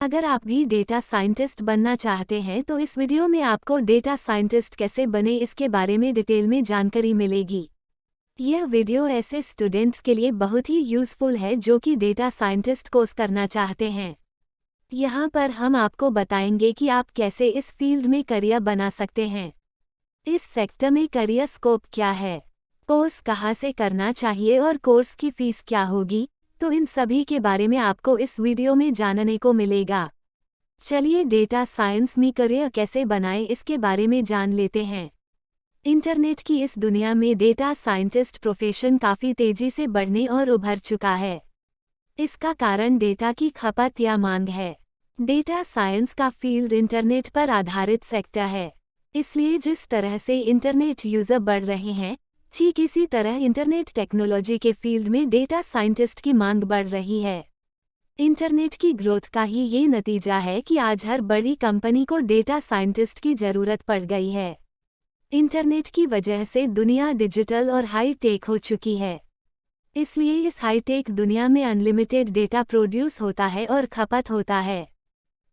अगर आप भी डेटा साइंटिस्ट बनना चाहते हैं तो इस वीडियो में आपको डेटा साइंटिस्ट कैसे बने इसके बारे में डिटेल में जानकारी मिलेगी। यह वीडियो ऐसे स्टूडेंट्स के लिए बहुत ही यूज़फुल है जो कि डेटा साइंटिस्ट कोर्स करना चाहते हैं। यहाँ पर हम आपको बताएंगे कि आप कैसे इस फील्ड में करियर बना सकते हैं। इस सेक्टर में करियर स्कोप क्या है, कोर्स कहाँ से करना चाहिए और कोर्स की फीस क्या होगी, तो इन सभी के बारे में आपको इस वीडियो में जानने को मिलेगा। चलिए डेटा साइंस में करियर कैसे बनाएं इसके बारे में जान लेते हैं। इंटरनेट की इस दुनिया में डेटा साइंटिस्ट प्रोफेशन काफ़ी तेज़ी से बढ़ने और उभर चुका है। इसका कारण डेटा की खपत या मांग है। डेटा साइंस का फील्ड इंटरनेट पर आधारित सेक्टर है, इसलिए जिस तरह से इंटरनेट यूज़र बढ़ रहे हैं, ठीक इसी तरह इंटरनेट टेक्नोलॉजी के फील्ड में डेटा साइंटिस्ट की मांग बढ़ रही है। इंटरनेट की ग्रोथ का ही ये नतीजा है कि आज हर बड़ी कंपनी को डेटा साइंटिस्ट की ज़रूरत पड़ गई है। इंटरनेट की वजह से दुनिया डिजिटल और हाई टेक हो चुकी है, इसलिए इस हाई टेक दुनिया में अनलिमिटेड डेटा प्रोड्यूस होता है और खपत होता है।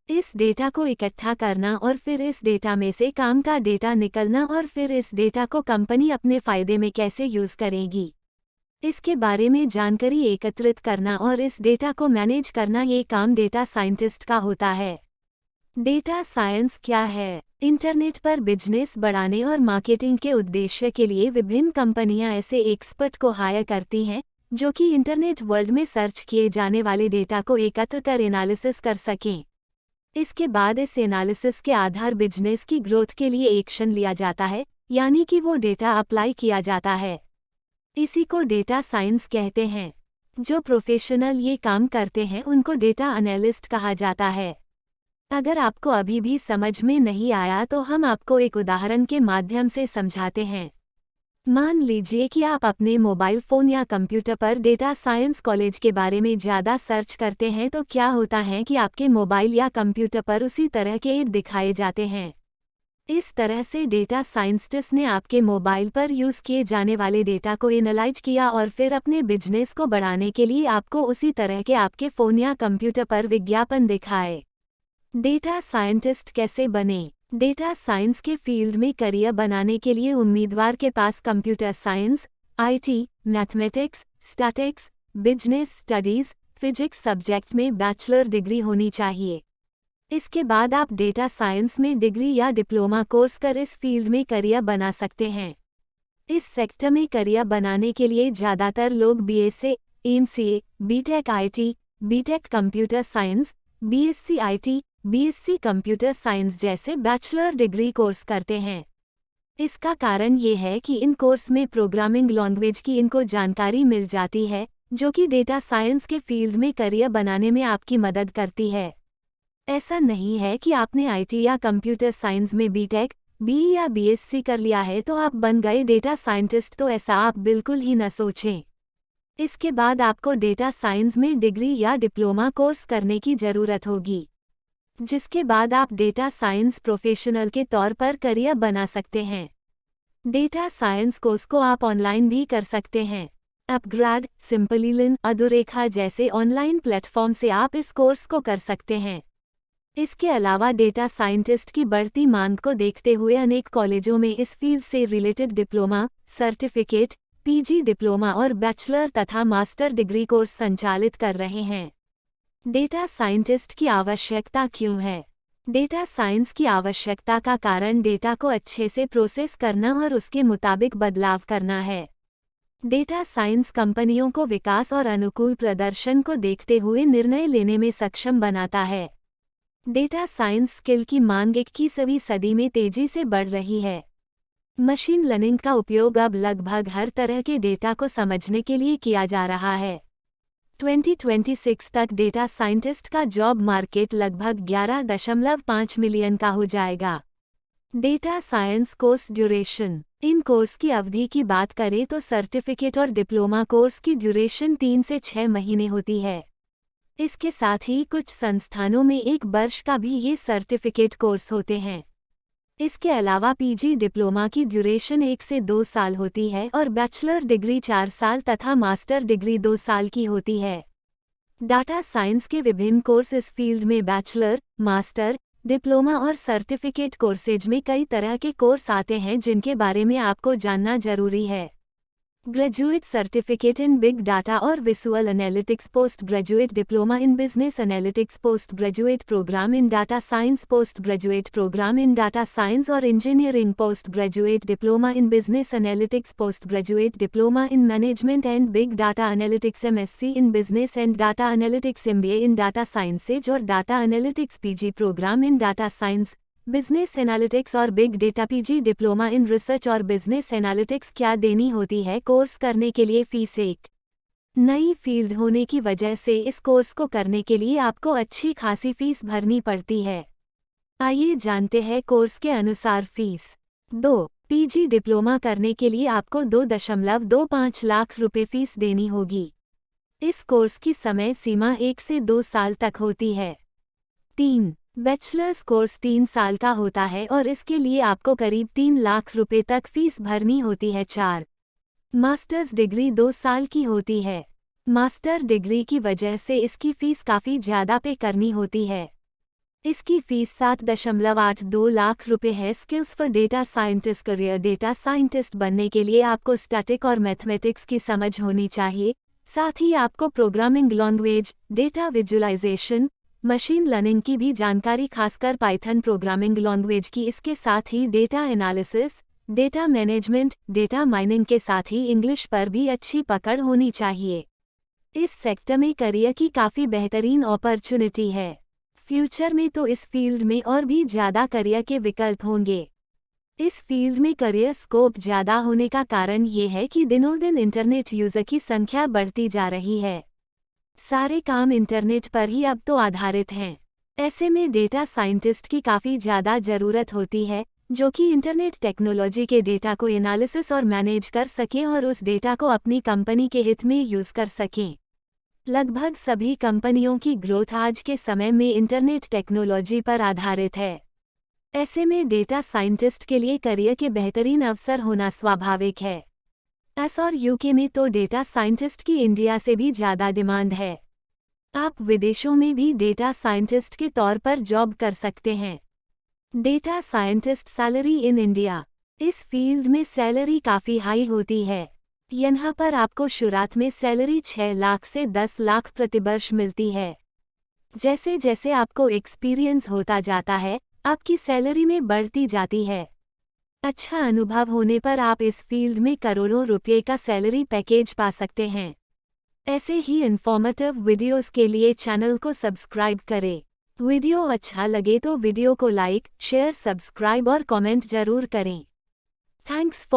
इस डेटा को इकट्ठा करना और फिर इस डेटा में से काम का डेटा निकलना और फिर इस डेटा को कंपनी अपने फ़ायदे में कैसे यूज़ करेगी, इसके बारे में जानकारी एकत्रित करना और इस डेटा को मैनेज करना, ये काम डेटा साइंटिस्ट का होता है। डेटा साइंस क्या है? इंटरनेट पर बिजनेस बढ़ाने और मार्केटिंग के उद्देश्य के लिए विभिन्न कंपनियां ऐसे एक्सपर्ट को हायर करती हैं जो कि इंटरनेट वर्ल्ड में सर्च किए जाने वाले डेटा को एकत्र कर एनालिसिस कर सकें। इसके बाद इस एनालिसिस के आधार बिजनेस की ग्रोथ के लिए एक्शन लिया जाता है, यानी कि वो डेटा अप्लाई किया जाता है। इसी को डेटा साइंस कहते हैं। जो प्रोफेशनल ये काम करते हैं उनको डेटा एनालिस्ट कहा जाता है। अगर आपको अभी भी समझ में नहीं आया तो हम आपको एक उदाहरण के माध्यम से समझाते हैं। मान लीजिए कि आप अपने मोबाइल फ़ोन या कंप्यूटर पर डेटा साइंस कॉलेज के बारे में ज़्यादा सर्च करते हैं तो क्या होता है कि आपके मोबाइल या कंप्यूटर पर उसी तरह के ऐड दिखाए जाते हैं। इस तरह से डेटा साइंटिस्ट ने आपके मोबाइल पर यूज़ किए जाने वाले डेटा को एनालाइज किया और फिर अपने बिजनेस को बढ़ाने के लिए आपको उसी तरह के आपके फ़ोन या कंप्यूटर पर विज्ञापन दिखाए। डेटा साइंटिस्ट कैसे बने? डेटा साइंस के फील्ड में करियर बनाने के लिए उम्मीदवार के पास computer science, IT, mathematics, statics, business studies, physics subject में बैचलर डिग्री होनी चाहिए। इसके बाद आप डेटा साइंस में डिग्री या डिप्लोमा कोर्स कर इस फील्ड में करियर बना सकते हैं। इस सेक्टर में करियर बनाने के लिए ज़्यादातर लोग BSc, MCA, BTech IT, BTech computer science, BSc IT, BSc computer science जैसे बैचलर डिग्री कोर्स करते हैं। इसका कारण ये है कि इन कोर्स में प्रोग्रामिंग लैंग्वेज की इनको जानकारी मिल जाती है, जो कि डेटा साइंस के फील्ड में करियर बनाने में आपकी मदद करती है। ऐसा नहीं है कि आपने आईटी या कंप्यूटर साइंस में बीटेक, बीई या बीएससी कर लिया है तो आप बन गए डेटा साइंटिस्ट, तो ऐसा आप बिल्कुल ही न सोचें। इसके बाद आपको डेटा साइंस में डिग्री या डिप्लोमा कोर्स करने की ज़रूरत होगी, जिसके बाद आप डेटा साइंस प्रोफेशनल के तौर पर करियर बना सकते हैं। डेटा साइंस कोर्स को आप ऑनलाइन भी कर सकते हैं। अपग्रेड, सिंपलीलन, अधुरेखा जैसे ऑनलाइन प्लेटफॉर्म से आप इस कोर्स को कर सकते हैं। इसके अलावा डेटा साइंटिस्ट की बढ़ती मांग को देखते हुए अनेक कॉलेजों में इस फील्ड से related diploma, certificate, PG diploma और बैचलर तथा मास्टर डिग्री कोर्स संचालित कर रहे हैं। डेटा साइंटिस्ट की आवश्यकता क्यों है? डेटा साइंस की आवश्यकता का कारण डेटा को अच्छे से प्रोसेस करना और उसके मुताबिक बदलाव करना है। डेटा साइंस कंपनियों को विकास और अनुकूल प्रदर्शन को देखते हुए निर्णय लेने में सक्षम बनाता है। डेटा साइंस स्किल की मांग 21वीं सदी में तेजी से बढ़ रही है। मशीन लर्निंग का उपयोग अब लगभग हर तरह के डेटा को समझने के लिए किया जा रहा है। 2026 तक डेटा साइंटिस्ट का जॉब मार्केट लगभग 11.5 मिलियन का हो जाएगा। Data science course duration. इन कोर्स की अवधि की बात करें तो सर्टिफिकेट और डिप्लोमा कोर्स की ड्यूरेशन 3 से 6 महीने होती है। इसके साथ ही कुछ संस्थानों में 1 वर्ष का भी ये सर्टिफिकेट कोर्स होते हैं। इसके अलावा पीजी डिप्लोमा की ड्यूरेशन 1 से 2 साल होती है और बैचलर डिग्री 4 साल तथा मास्टर डिग्री 2 साल की होती है। डाटा साइंस के विभिन्न कोर्स इस फील्ड में बैचलर, मास्टर, डिप्लोमा और सर्टिफिकेट कोर्सेज में कई तरह के कोर्स आते हैं जिनके बारे में आपको जानना जरूरी है। Graduate certificate in big data और visual analytics, post graduate diploma in business analytics, post graduate program in data science, post graduate program in data science और engineering, post graduate diploma in business analytics, post graduate diploma in management and big data analytics, MSc in business and data analytics, MBA in data sciences और data analytics, PG program in data science, business analytics और big data, PG diploma in research और business analytics. क्या देनी होती है course करने के लिए फीस? एक नई फील्ड होने की वजह से इस कोर्स को करने के लिए आपको अच्छी खासी फीस भरनी पड़ती है। आइए जानते हैं कोर्स के अनुसार फीस। 2. PG डिप्लोमा करने के लिए आपको 2.25 लाख रुपए फीस देनी होगी। इस कोर्स की समय सीमा 1 से 2 साल तक होती है। 3. बैचलर्स कोर्स 3 साल का होता है और इसके लिए आपको करीब 3 लाख रुपए तक फीस भरनी होती है। 4. मास्टर्स डिग्री 2 साल की होती है। मास्टर डिग्री की वजह से इसकी फीस काफ़ी ज़्यादा पे करनी होती है। इसकी फीस 7.82 लाख रुपए है। Skills for data scientist career, data scientist बनने के लिए आपको स्टैटिक और मैथमेटिक्स की समझ होनी चाहिए। साथ ही आपको programming language, data visualisation, machine learning की भी जानकारी, खासकर पाइथन प्रोग्रामिंग लैंग्वेज की। इसके साथ ही data analysis, data management, data mining के साथ ही इंग्लिश पर भी अच्छी पकड़ होनी चाहिए। इस सेक्टर में करियर की काफ़ी बेहतरीन अपॉर्चुनिटी है। फ्यूचर में तो इस फील्ड में और भी ज़्यादा करियर के विकल्प होंगे। इस फील्ड में करियर स्कोप ज़्यादा होने का कारण ये है कि दिनों दिन इंटरनेट यूज़र की संख्या बढ़ती जा रही है। सारे काम इंटरनेट पर ही अब तो आधारित हैं। ऐसे में डेटा साइंटिस्ट की काफ़ी ज़्यादा ज़रूरत होती है जो कि इंटरनेट टेक्नोलॉजी के डेटा को एनालिसिस और मैनेज कर सकें और उस डेटा को अपनी कंपनी के हित में यूज़ कर सकें। लगभग सभी कंपनियों की ग्रोथ आज के समय में इंटरनेट टेक्नोलॉजी पर आधारित है। ऐसे में डेटा साइंटिस्ट के लिए करियर के बेहतरीन अवसर होना स्वाभाविक है। US और UK में तो डेटा साइंटिस्ट की इंडिया से भी ज़्यादा डिमांड है। आप विदेशों में भी डेटा साइंटिस्ट के तौर पर जॉब कर सकते हैं। Data scientist salary in India. इस फील्ड में सैलरी काफ़ी हाई होती है। यहाँ पर आपको शुरुआत में सैलरी 6 लाख से 10 लाख प्रतिवर्ष मिलती है। जैसे जैसे आपको एक्सपीरियंस होता जाता है, आपकी सैलरी में बढ़ती जाती है। अच्छा अनुभव होने पर आप इस फील्ड में करोड़ों रुपये का सैलरी पैकेज पा सकते हैं। ऐसे ही इन्फॉर्मेटिव वीडियोस के लिए चैनल को सब्सक्राइब करें। वीडियो अच्छा लगे तो वीडियो को लाइक, शेयर, सब्सक्राइब और कमेंट जरूर करें। Thanks for